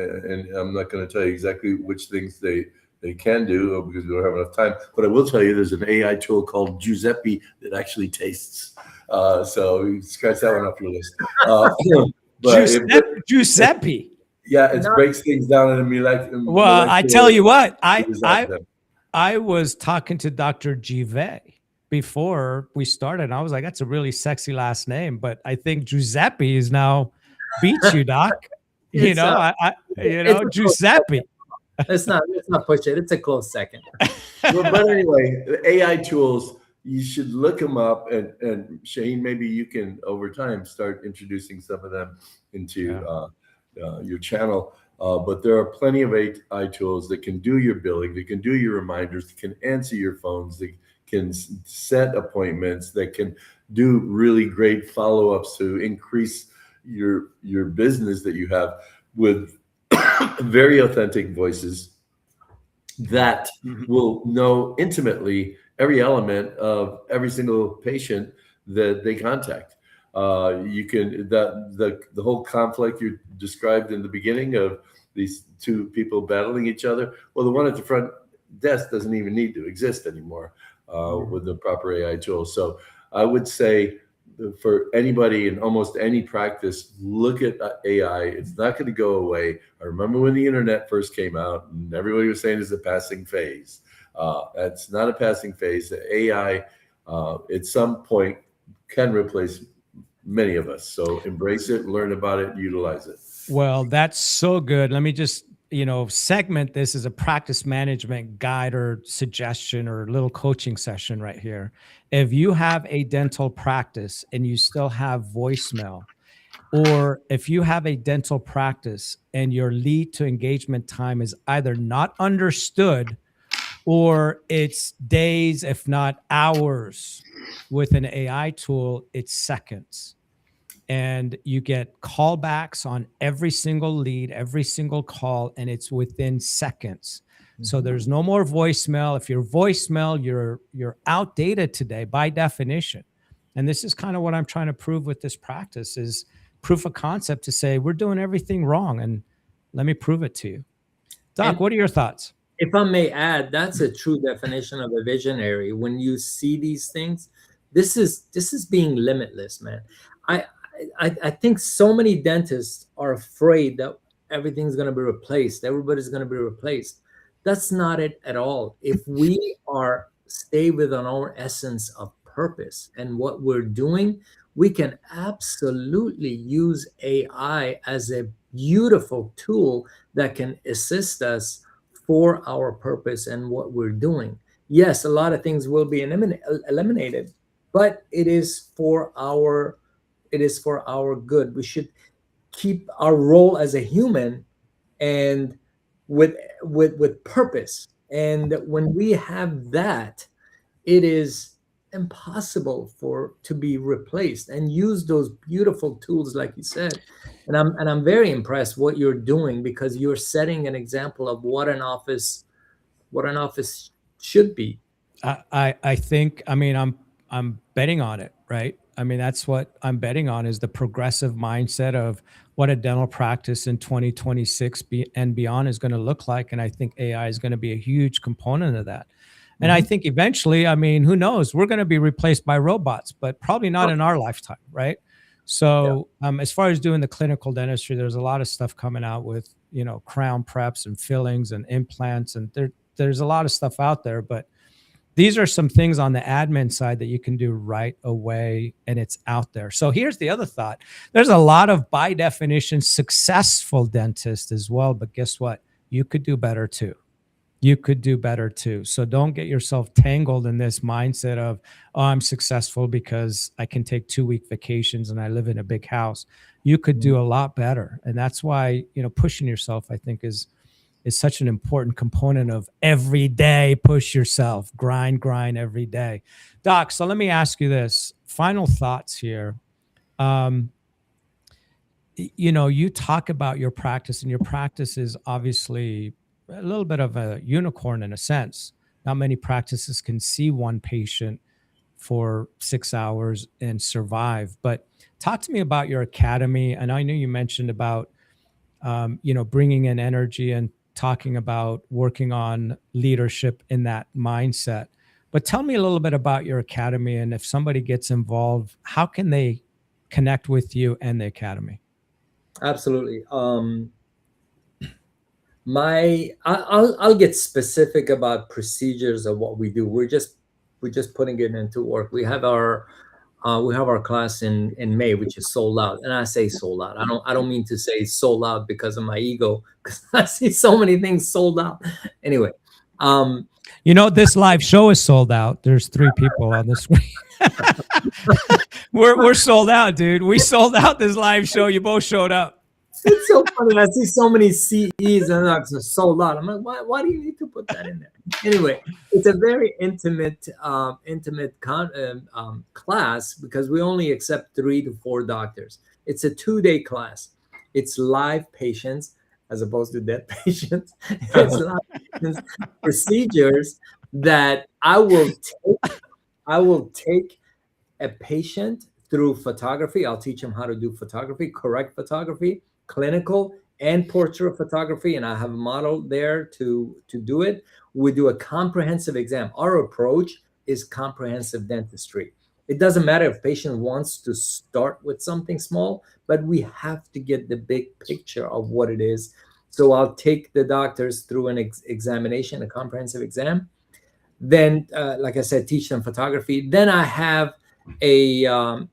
I'm not going to tell you exactly which things they can do because we don't have enough time. But I will tell you there's an AI tool called Giuseppe that actually tastes. So you scratch that one off your list. Giuseppe. Yeah, it breaks things down in a Well, I tell you what, I was talking to Dr. Jiveh before we started, and I was like, that's a really sexy last name. But I think Giuseppe is now beats you, Doc. Giuseppe. Let's not push it. It's a close second. But anyway, the AI tools, you should look them up, and Shane, maybe you can over time start introducing some of them into your channel. But there are plenty of AI tools that can do your billing, that can do your reminders, that can answer your phones, that can set appointments, that can do really great follow-ups to increase your business that you have with very authentic voices that will know intimately every element of every single patient that they contact. You can the whole conflict you described in the beginning of these two people battling each other. Well, the one at the front desk doesn't even need to exist anymore with the proper AI tools. So I would say for anybody in almost any practice, look at AI. It's not going to go away. I remember when the internet first came out and everybody was saying it's a passing phase. That's not a passing phase. The AI, at some point, can replace many of us. So embrace it, learn about it, utilize it. Well, that's so good. Let me just, segment this as a practice management guide or suggestion or little coaching session right here. If you have a dental practice and you still have voicemail, or if you have a dental practice and your lead to engagement time is either not understood or it's days, if not hours, with an AI tool, it's seconds. And you get callbacks on every single lead, every single call, and it's within seconds. So there's no more voicemail. If you're voicemail, you're outdated today by definition. And this is kind of what I'm trying to prove with this practice is proof of concept to say we're doing everything wrong, and let me prove it to you. Doc, what are your thoughts? If I may add, that's a true definition of a visionary. When you see these things, this is being limitless, man. I think so many dentists are afraid that everything's going to be replaced. Everybody's going to be replaced. That's not it at all. If we stay within our essence of purpose and what we're doing, we can absolutely use AI as a beautiful tool that can assist us for our purpose and what we're doing. Yes, a lot of things will be eliminated, but it is for our good. We should keep our role as a human and with purpose. And when we have that, it is impossible to be replaced, and use those beautiful tools like you said. And I'm very impressed what you're doing, because you're setting an example of what an office should be. I think, I'm betting on it, right? That's what I'm betting on, is the progressive mindset of what a dental practice in 2026 and beyond is going to look like. And I think AI is going to be a huge component of that. And I think eventually, who knows, we're going to be replaced by robots, but probably not in our lifetime, right? So as far as doing the clinical dentistry, there's a lot of stuff coming out with, crown preps and fillings and implants. And there's a lot of stuff out there, but these are some things on the admin side that you can do right away, and it's out there. So here's the other thought. There's a lot of, by definition, successful dentists as well, but guess what? You could do better too. You could do better too. So don't get yourself tangled in this mindset of, oh, I'm successful because I can take 2-week vacations and I live in a big house. You could do a lot better. And that's why, pushing yourself, I think, is such an important component of every day. Push yourself, grind every day. Doc, so let me ask you this. Final thoughts here. You talk about your practice, and your practice is obviously a little bit of a unicorn in a sense. Not many practices can see one patient for 6 hours and survive. But talk to me about your academy. And I know you mentioned about, bringing in energy and talking about working on leadership in that mindset. But tell me a little bit about your academy, and if somebody gets involved, how can they connect with you and the academy? Absolutely. I'll get specific about procedures of what we do. We're just putting it into work. We have our class in May, which is sold out. And I say sold out. I don't mean to say sold out because of my ego, because I see so many things sold out. Anyway, this live show is sold out. There's 3 people on the screen. We're sold out, dude. We sold out this live show. You both showed up. It's so funny. I see so many CEs and they're sold out. I'm like, why do you need to put that in there? Anyway, it's a very intimate class, because we only accept 3 to 4 doctors. It's a 2-day class. It's live patients as opposed to dead patients. It's live patients, procedures that I will take a patient through photography. I'll teach them how to do photography, correct photography, clinical and portrait photography, and I have a model there to do it. We do a comprehensive exam. Our approach is comprehensive dentistry. It doesn't matter if patient wants to start with something small, but we have to get the big picture of what it is. So I'll take the doctors through an examination, a comprehensive exam. Then, like I said, teach them photography. Then I have a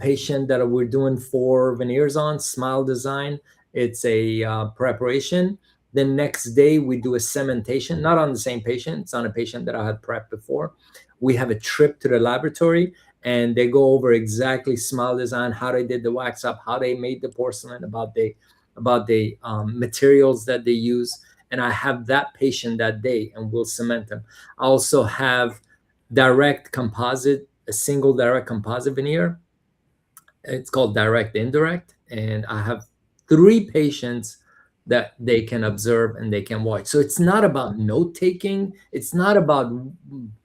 patient that we're doing 4 veneers on, smile design. It's a preparation. The next day we do a cementation, not on the same patient. It's on a patient that I had prepped before. We have a trip to the laboratory and they go over exactly smile design, how they did the wax up, how they made the porcelain, about the materials that they use. And I have that patient that day and we'll cement them. I also have direct composite, a single direct composite veneer. It's called direct indirect. And I have 3 patients that they can observe and they can watch. So it's not about note taking. It's not about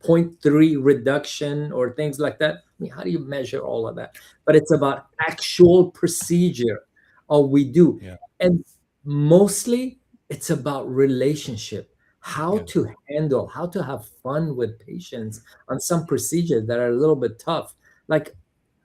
0.3 reduction or things like that. I mean, how do you measure all of that? But it's about actual procedure. All we do. Yeah. And mostly it's about relationship, how to handle, how to have fun with patients on some procedures that are a little bit tough. Like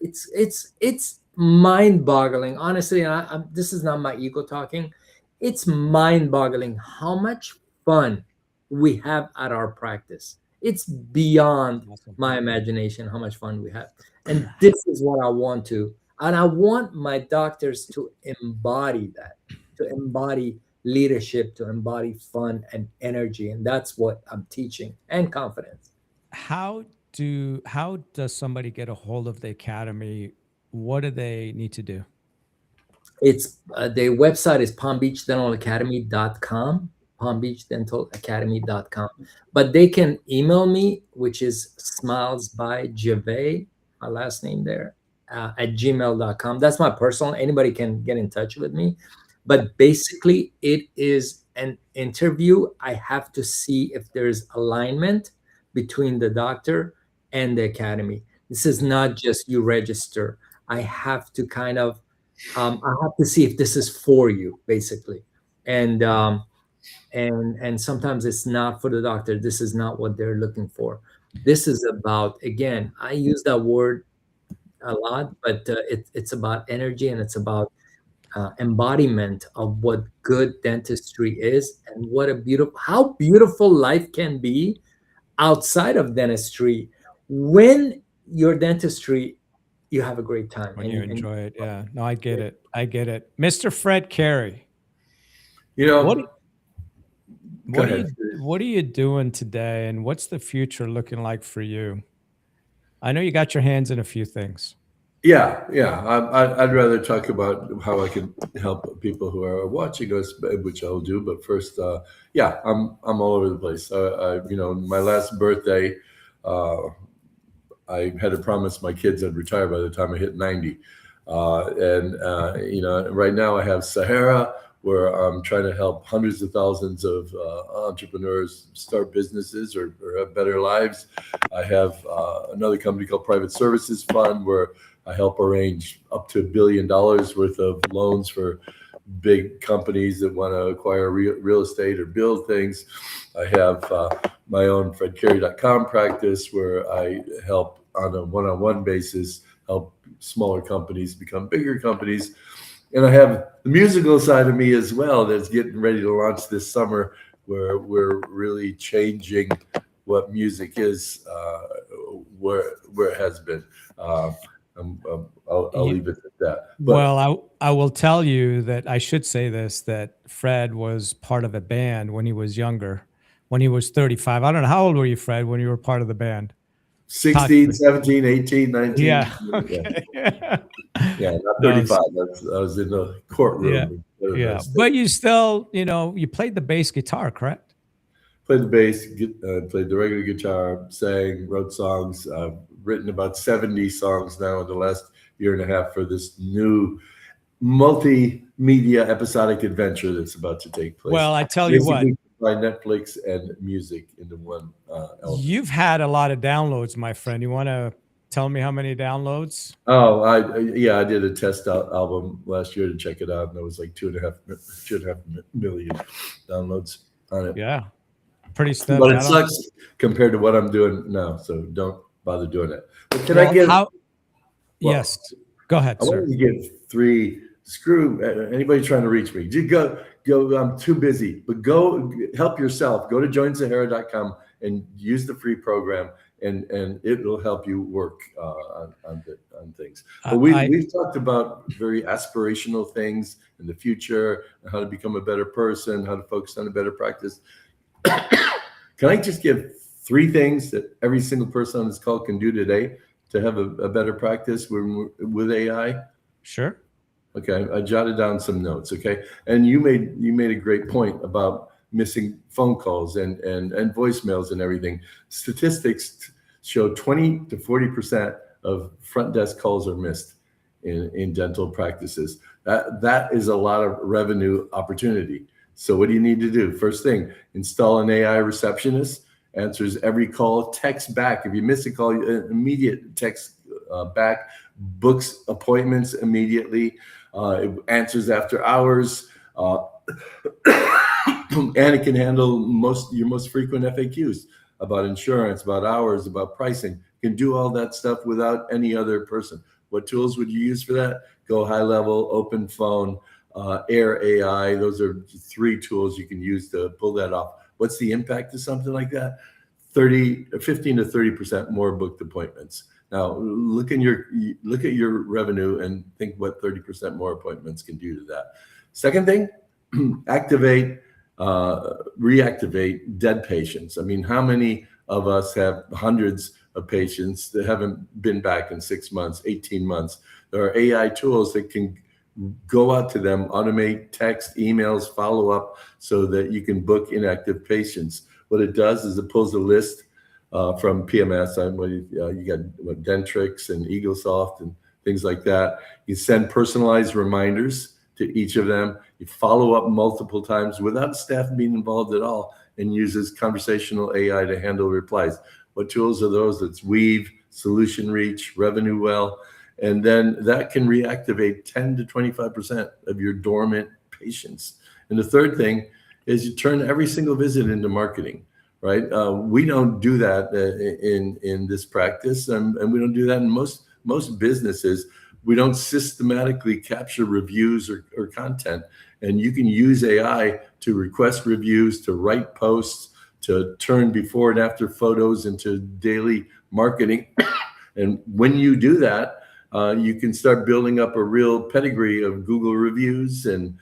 it's mind-boggling, honestly. And this is not my ego talking. It's mind-boggling how much fun we have at our practice. It's beyond my imagination how much fun we have. And this is what I want to. And I want my doctors to embody that, to embody leadership, to embody fun and energy. And that's what I'm teaching, and confidence. How does somebody get a hold of the academy? What do they need to do? It's the website is palmbeachdentalacademy.com, palmbeachdentalacademy.com. But they can email me, which is smilesbyjiveh, my last name there, at gmail.com. That's my personal. Anybody can get in touch with me. But basically, it is an interview. I have to see if there's alignment between the doctor and the academy. This is not just you register. I have to kind of, I have to see if this is for you, basically. And sometimes it's not for the doctor. This is not what they're looking for. This is about, again, I use that word a lot, but it's about energy, and it's about embodiment of what good dentistry is, and what how beautiful life can be outside of dentistry when your dentistry, you have a great time When you enjoy it. Yeah. No, I get it. Mr. Fred Cary. You know, what are you doing today, and what's the future looking like for you? I know you got your hands in a few things. Yeah. I'd rather talk about how I can help people who are watching us, which I'll do. But first, I'm all over the place. My last birthday, I had to promise my kids I'd retire by the time I hit 90. Right now I have Sahara, where I'm trying to help hundreds of thousands of entrepreneurs start businesses or have better lives. I have another company called Private Services Fund, where I help arrange up to $1 billion worth of loans for big companies that want to acquire real estate or build things. I have my own FredCary.com practice, where I help on a one-on-one basis, help smaller companies become bigger companies. And I have the musical side of me as well that's getting ready to launch this summer, where we're really changing what music is, where it has been. I'll leave it at that. But, well, I will tell you that I should say this, that Fred was part of a band when he was younger, when he was 35. I don't know. How old were you, Fred, when you were part of the band? 16, 17, 18, 19. Yeah. Okay. Yeah, not 35. I was in the courtroom. Yeah. But you still, you played the bass guitar, correct? Played the bass, played the regular guitar, sang, wrote songs. I've written about 70 songs now in the last year and a half for this new multimedia episodic adventure that's about to take place. Well, I tell you what. By Netflix and music into one element. You've had a lot of downloads, my friend. You want to tell me how many downloads? Oh, I did a test album last year to check it out, and it was like 2.5 million downloads on it. Yeah, pretty steady. But it sucks compared to what I'm doing now, so don't bother doing it. But can I give? Yes, go ahead, I sir. wanted to give 3. Screw anybody trying to reach me. Just go. I'm too busy. But go help yourself. Go to joinsahara.com and use the free program, and it will help you work on things. But we've talked about very aspirational things in the future, how to become a better person, how to focus on a better practice. Can I just give 3 things that every single person on this call can do today to have a better practice with AI? Sure. Okay, I jotted down some notes. Okay, and you made a great point about missing phone calls and voicemails and everything. Statistics show 20 to 40% of front desk calls are missed in dental practices. That is a lot of revenue opportunity. So what do you need to do? First thing, install an AI receptionist, answers every call, text back. If you miss a call, immediate text back, books appointments immediately, it answers after hours, and it can handle your most frequent FAQs about insurance, about hours, about pricing. You can do all that stuff without any other person. What tools would you use for that? Go high level, open phone, Air AI. Those are 3 tools you can use to pull that off. What's the impact of something like that? 15 to 30% more booked appointments. Now look at your revenue and think what 30% more appointments can do to that. Second thing, reactivate dead patients. I mean, how many of us have hundreds of patients that haven't been back in 6 months, 18 months? There are AI tools that can go out to them, automate text, emails, follow up, so that you can book inactive patients. What it does is it pulls a list from PMS. You got Dentrix and EagleSoft and things like that. You send personalized reminders to each of them. You follow up multiple times without staff being involved at all, and uses conversational AI to handle replies. What tools are those? It's Weave, Solution Reach, Revenue Well. And then that can reactivate 10 to 25% of your dormant patients. And the third thing is you turn every single visit into marketing, right? We don't do that in this practice, and we don't do that in most businesses. We don't systematically capture reviews or content. And you can use AI to request reviews, to write posts, to turn before and after photos into daily marketing. And when you do that, you can start building up a real pedigree of Google reviews, and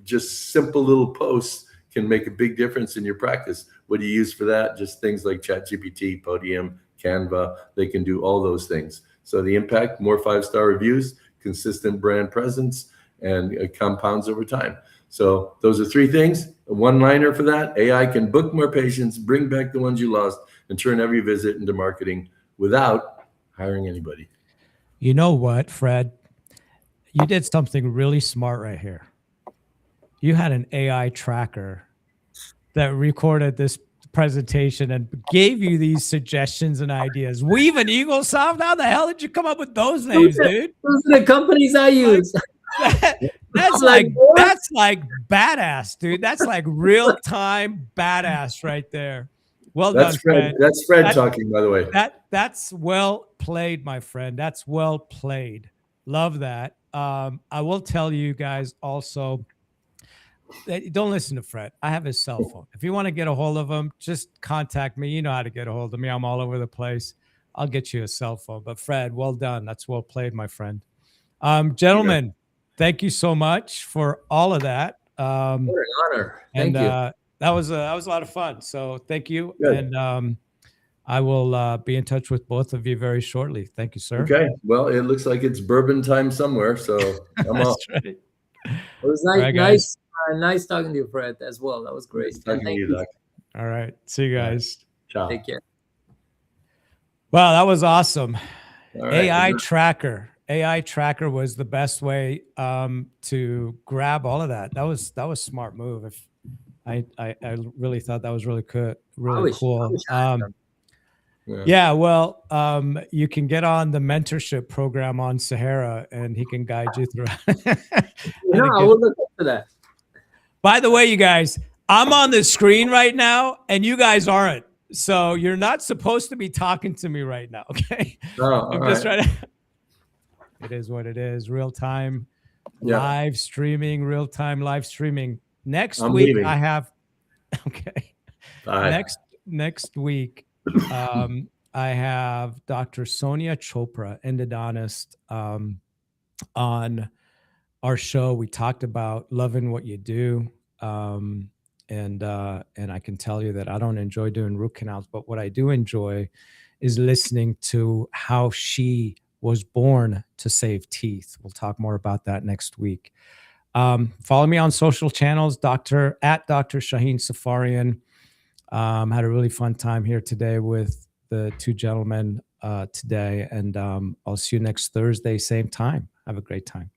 just simple little posts can make a big difference in your practice. What do you use for that? Just things like ChatGPT, Podium, Canva. They can do all those things. So the impact: more 5-star reviews, consistent brand presence, and it compounds over time. So those are 3 things. A one-liner for that: AI can book more patients, bring back the ones you lost, and turn every visit into marketing without hiring anybody. You know what, Fred? You did something really smart right here. You had an AI tracker that recorded this presentation and gave you these suggestions and ideas. Weave and EagleSoft? How the hell did you come up with those names, dude? Those are the companies I use. That's like badass, dude. That's like real-time badass right there. Well done, Fred. That's Fred talking, by the way. That's well played, my friend. That's well played. Love that. I will tell you guys also, don't listen to Fred. I have his cell phone. If you want to get a hold of him, just contact me. You know how to get a hold of me. I'm all over the place. I'll get you a cell phone. But Fred, well done. That's well played, my friend. Gentlemen, thank you so much for all of that. What an honor. Thank you. That was a lot of fun. So thank you. Good. And I will be in touch with both of you very shortly. Thank you, sir. Okay. Well, it looks like it's bourbon time somewhere. So I'm off. Right. It was nice talking to you, Fred, as well. That was great. Nice talking to you, Doc. All right. See you guys. Ciao. Take care. Wow, that was awesome. All right. AI tracker was the best way to grab all of that. That was a smart move. If I really thought that was really cool. Yeah, well, you can get on the mentorship program on Sahara, and he can guide you through. I will look into that. By the way, you guys, I'm on the screen right now, and you guys aren't. So you're not supposed to be talking to me right now, okay? I'm just trying to. It is what it is. Real-time live streaming. Next week, I have. Okay. Hi. Next week, I have Dr. Sonia Chopra, endodontist, on our show. We talked about loving what you do. And I can tell you that I don't enjoy doing root canals, but what I do enjoy is listening to how she was born to save teeth. We'll talk more about that next week. Follow me on social channels, Dr. Shaheen Safarian. Had a really fun time here today with the two gentlemen today, and I'll see you next Thursday, same time. Have a great time.